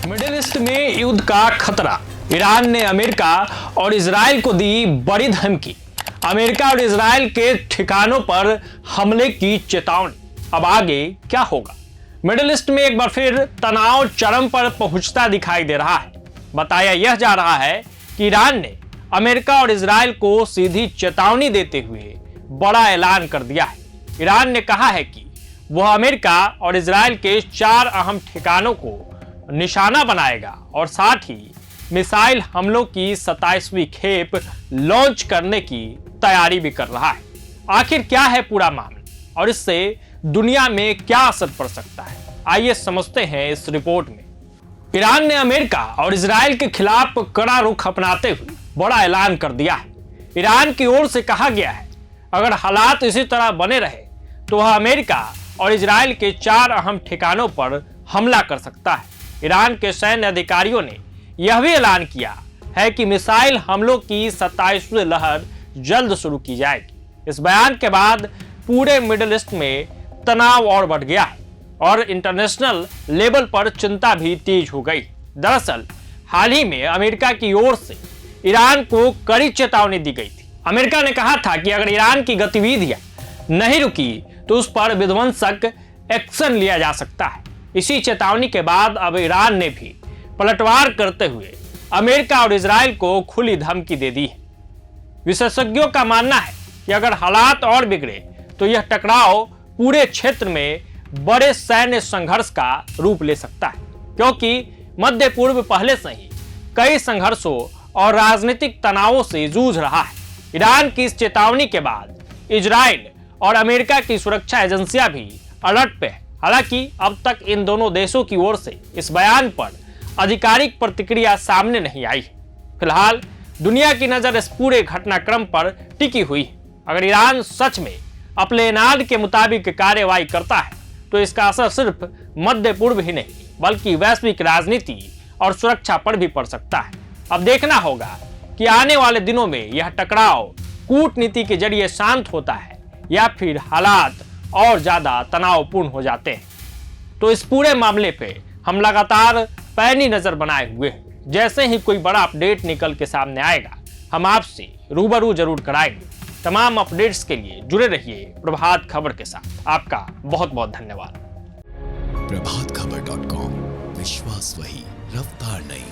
Middle east में युद्ध का खतरा। ईरान ने अमेरिका और इजराइल को दी बड़ी धमकी। अमेरिका और इजराइल के ठिकानों पर हमले की चेतावनी। अब आगे क्या होगा? मिडिल ईस्ट में एक बार फिर तनाव चरम पर पहुंचता दिखाई दे रहा है। बताया यह जा रहा है कि ईरान ने अमेरिका और इजराइल को सीधी चेतावनी देते हुए बड़ा ऐलान कर दिया है। ईरान ने कहा है कि वह अमेरिका और इजराइल के 4 अहम ठिकानों को निशाना बनाएगा और साथ ही मिसाइल हमलों की 27वीं खेप लॉन्च करने की तैयारी भी कर रहा है। आखिर क्या है पूरा मामला और इससे दुनिया में क्या असर पड़ सकता है, आइए समझते हैं इस रिपोर्ट में। ईरान ने अमेरिका और इजराइल के खिलाफ कड़ा रुख अपनाते हुए बड़ा ऐलान कर दिया है। ईरान की ओर से कहा गया है, अगर हालात इसी तरह बने रहे तो वह अमेरिका और इजराइल के 4 अहम ठिकानों पर हमला कर सकता है। ईरान के सैन्य अधिकारियों ने यह भी ऐलान किया है कि मिसाइल हमलों की 27वीं लहर जल्द शुरू की जाएगी। इस बयान के बाद पूरे मिडिल ईस्ट में तनाव और बढ़ गया है और इंटरनेशनल लेवल पर चिंता भी तेज हो गई। दरअसल हाल ही में अमेरिका की ओर से ईरान को कड़ी चेतावनी दी गई थी। अमेरिका ने कहा था कि अगर ईरान की गतिविधियां नहीं रुकी तो उस पर विध्वंसक एक्शन लिया जा सकता है। इसी चेतावनी के बाद अब ईरान ने भी पलटवार करते हुए अमेरिका और इजराइल को खुली धमकी दे दी है। विशेषज्ञों का मानना है कि अगर हालात और बिगड़े तो यह टकराव पूरे क्षेत्र में बड़े सैन्य संघर्ष का रूप ले सकता है, क्योंकि मध्य पूर्व पहले से ही कई संघर्षों और राजनीतिक तनावों से जूझ रहा है। ईरान की इस चेतावनी के बाद इजराइल और अमेरिका की सुरक्षा एजेंसियां भी अलर्ट पे है। हालांकि अब तक इन दोनों देशों की ओर से इस बयान पर आधिकारिक प्रतिक्रिया सामने नहीं आई। फिलहाल दुनिया की नजर इस पूरे घटनाक्रम पर टिकी हुई है। अगर ईरान सच में अपने ऐलान के मुताबिक कार्रवाई करता है तो इसका असर सिर्फ मध्य पूर्व ही नहीं बल्कि वैश्विक राजनीति और सुरक्षा पर भी पड़ सकता है। अब देखना होगा कि आने वाले दिनों में यह टकराव कूटनीति के जरिए शांत होता है या फिर हालात और ज्यादा तनावपूर्ण हो जाते हैं। तो इस पूरे मामले पे हम लगातार पैनी नजर बनाए हुए हैं। जैसे ही कोई बड़ा अपडेट निकल के सामने आएगा हम आपसे रूबरू जरूर कराएंगे। तमाम अपडेट्स के लिए जुड़े रहिए प्रभात खबर के साथ। आपका बहुत बहुत धन्यवाद। प्रभातखबर.com, विश्वास वही, रफ्तार नहीं।